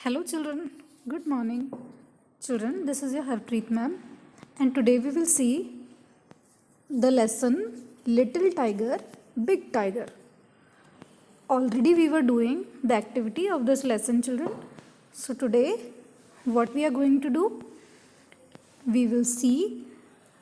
Hello children, good morning. Children, this is your Harpreet ma'am and today we will see the lesson Little Tiger, Big Tiger. Already we were doing the activity of this lesson children. So today what we are going to do? We will see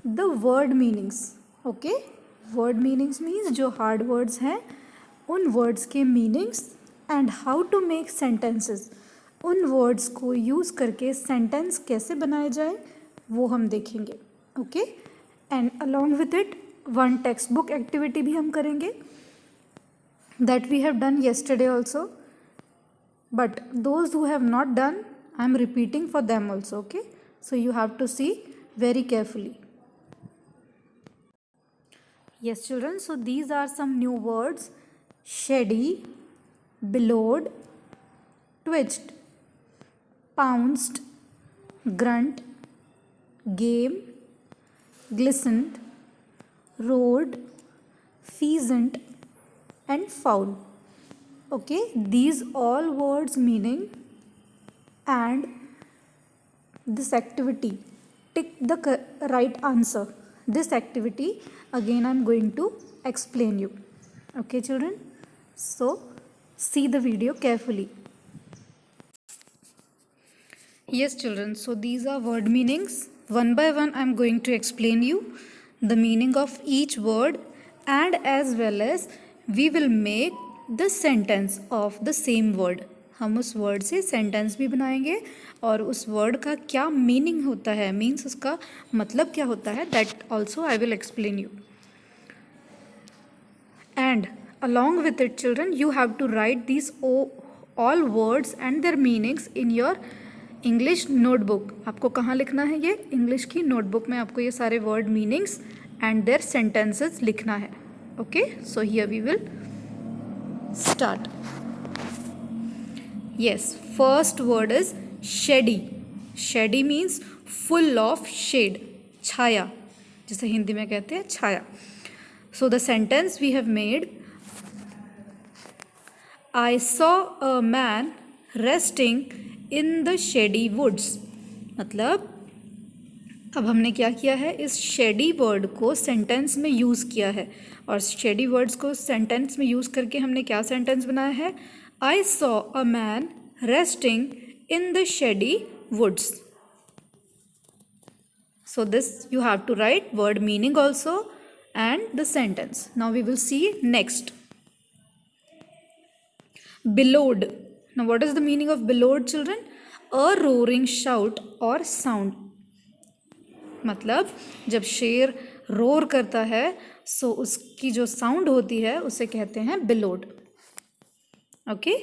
the word meanings. Okay? Word meanings means जो hard words हैं उन words के meanings and how to make sentences. उन words को use करके sentence कैसे बनाए जाए वो हम देखेंगे. Okay and along with it one textbook activity भी हम करेंगे that we have done yesterday also, but those who have not done I am repeating for them also. Okay, so you have to see very carefully. Yes children, so these are some new words: shady, bellowed, twitched, pounced, grunt, game, glistened, roared, pheasant and fowl. Okay, these all words meaning and this activity. Tick the right answer. This activity again I am going to explain you. Okay children, so see the video carefully. Yes children, so these are word meanings. One by one I am going to explain you the meaning of each word and as well as we will make the sentence of the same word. हम उस word से sentence भी बनाएंगे और उस word का क्या meaning होता है, means उसका मतलब क्या होता है, that also I will explain you. And along with it children, you have to write these all words and their meanings in your English notebook. आपको कहाँ लिखना है? ये इंग्लिश की नोटबुक में आपको ये सारे word meanings and their sentences लिखना है. Okay, so here we will start. Yes, first word is shady. Shady means full of shade, छाया, जिसे हिंदी में कहते हैं छाया. So the sentence we have made, I saw a man resting in the shady woods. मतलब अब हमने क्या किया है, इस शेडी वर्ड को सेंटेंस में यूज़ किया है और शेडी वर्ड्स को सेंटेंस में यूज़ करके हमने क्या सेंटेंस बनाया है, I saw a man resting in the shady woods. So this you have to write word meaning also and the sentence. Now we will see next. Bellowed. Now what is the meaning of bellowed children? A roaring shout or sound. मतलब जब शेर roar करता है सो उसकी जो sound होती है उसे कहते हैं bellowed. Okay,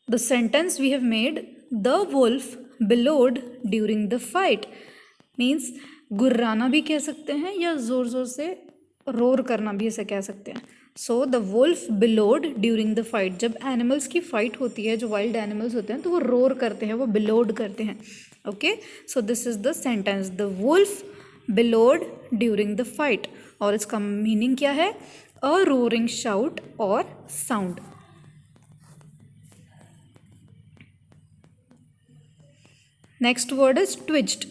the sentence we have made, the wolf bellowed during the fight, means गुर्राना भी कह सकते हैं या ज़ोर ज़ोर से रोर करना भी इसे कह सकते हैं. So the wolf bellowed during the fight. जब एनिमल्स की फाइट होती है, जो वाइल्ड एनिमल्स होते हैं, तो वो रोर करते हैं, वो बिलोड करते हैं. Okay, so this is the sentence, the wolf bellowed during the fight. और इसका मीनिंग क्या है, अ रोरिंग शाउट और sound. Next word is twitched.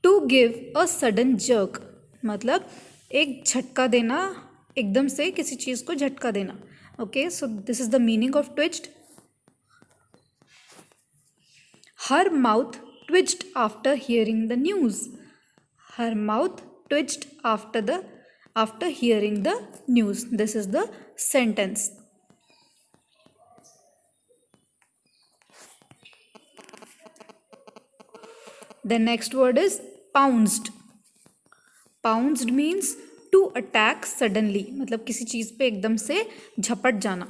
To give a sudden jerk. मतलब एक झटका देना, एकदम से किसी चीज़ को झटका देना. Okay, so this is the meaning of twitched. Her mouth twitched after hearing the news. Her mouth twitched after hearing the news. This is the sentence. The next word is pounced. Pounced means to attack suddenly. मतलब किसी चीज़ पे एकदम से झपट जाना.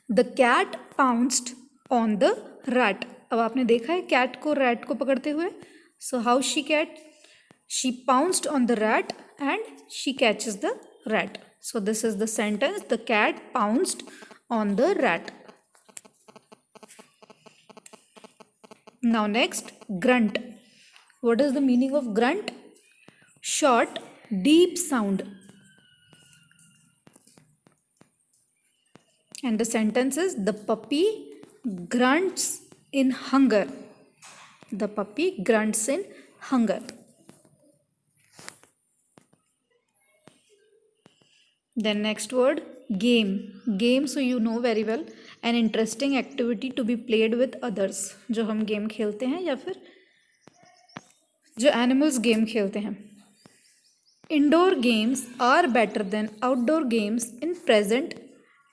The cat pounced on the rat. अब आपने देखा है कैट को रैट को पकड़ते हुए. So how she pounced on the rat and she catches the rat. So this is the sentence, the cat pounced on the rat. Now next, grunt. What is the meaning of grunt? Short, deep sound. And the sentence is the puppy grunts in hunger. The puppy grunts in hunger. Then next word, game. Game, so you know very well, an interesting activity to be played with others. जो हम game खेलते हैं या फिर जो animals game खेलते हैं. Indoor games are better than outdoor games in present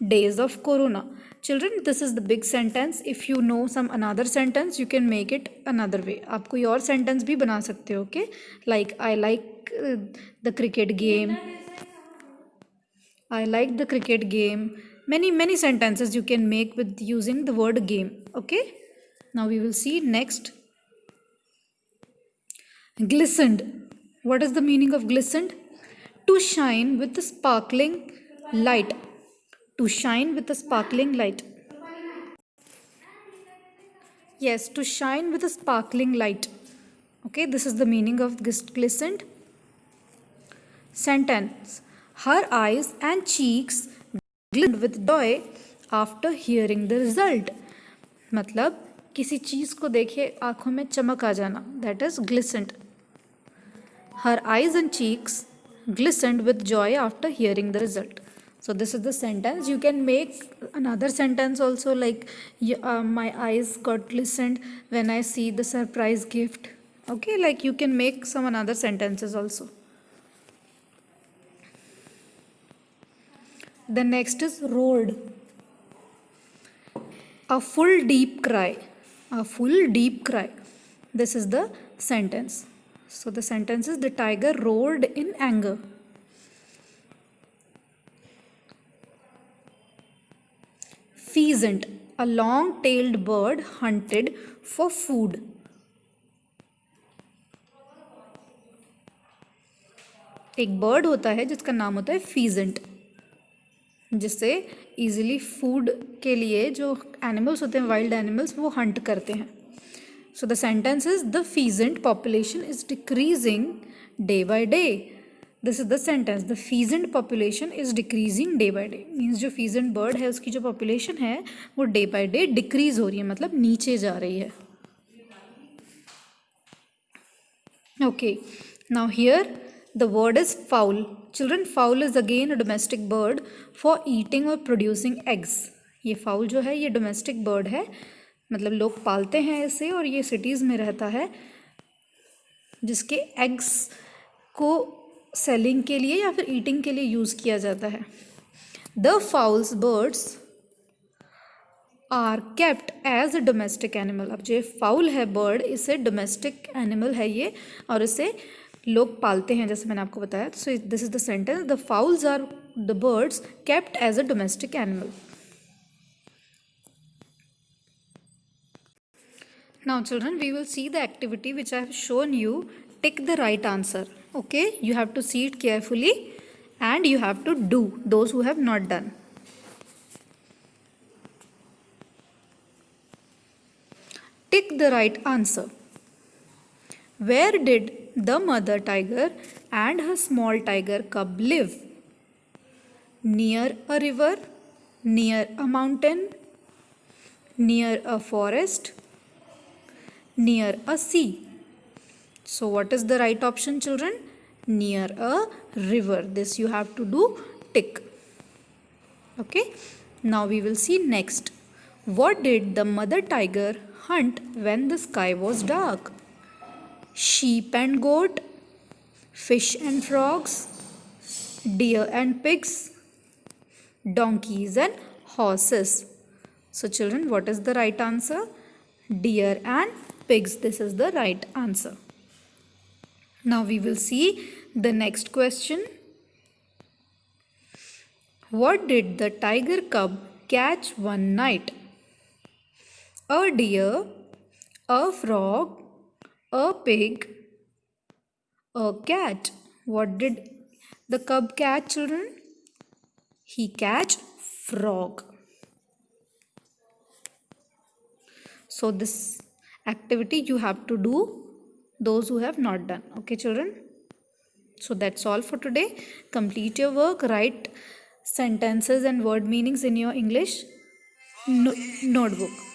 days of corona. Children, this is the big sentence. If you know some another sentence, you can make it another way. आप कोई और sentence भी बना सकते हो, okay? Like I like the cricket game. I like the cricket game. Many sentences you can make with using the word game, okay? Now we will see next. Glistened. What is the meaning of glistened? To shine with a sparkling light. To shine with a sparkling light. Yes, to shine with a sparkling light. Okay, this is the meaning of glistened. Sentence. Her eyes and cheeks glistened with joy after hearing the result. मतलब किसी चीज़ को देखे आँखों में चमक आ जाना. That is glistened. Her eyes and cheeks glistened with joy after hearing the result. So this is the sentence. You can make another sentence also, like my eyes got glistened when I see the surprise gift. Okay, like you can make some another sentences also. The next is roared. A full deep cry. A full deep cry. This is the sentence. So the sentence is the tiger roared in anger. Pheasant, a long-tailed bird hunted for food. एक bird होता है जिसका नाम होता है peasant, जिससे easily food के लिए जो एनिमल्स होते हैं, वाइल्ड एनिमल्स, वो हंट करते हैं. So the sentence is the pheasant population is decreasing day by day. This is the sentence. The pheasant population is decreasing day by day. Means जो pheasant bird है उसकी जो population है वो day by day decrease हो रही है, मतलब नीचे जा रही है. Okay. Now here the word is fowl. Children, fowl is again a domestic bird for eating or producing eggs. ये fowl जो है ये domestic bird है, मतलब लोग पालते हैं इसे और ये सिटीज़ में रहता है, जिसके एग्स को सेलिंग के लिए या फिर ईटिंग के लिए यूज़ किया जाता है. The fowls birds are kept as a domestic animal. अब जो ये फाउल है बर्ड, इसे डोमेस्टिक एनिमल है ये और इसे लोग पालते हैं, जैसे मैंने आपको बताया. So this is the sentence. The fowls are the birds kept as a domestic animal. Now children, we will see the activity which I have shown you. Tick the right answer. Okay, you have to see it carefully and you have to do, those who have not done. Tick the right answer. Where did the mother tiger and her small tiger cub live? Near a river, near a mountain, near a forest, near a sea. So what is the right option, children? Near a river. This you have to do tick. Okay. Now we will see next. What did the mother tiger hunt when the sky was dark? Sheep and goat, fish and frogs, deer and pigs, donkeys and horses. So children, what is the right answer? Deer and pigs. This is the right answer. Now we will see the next question. What did the tiger cub catch one night? A deer, a frog, a pig, a cat. What did the cub catch, children? He catch frog. So this activity you have to do, those who have not done. Okay children, so that's all for today. Complete your work, write sentences and word meanings in your English notebook.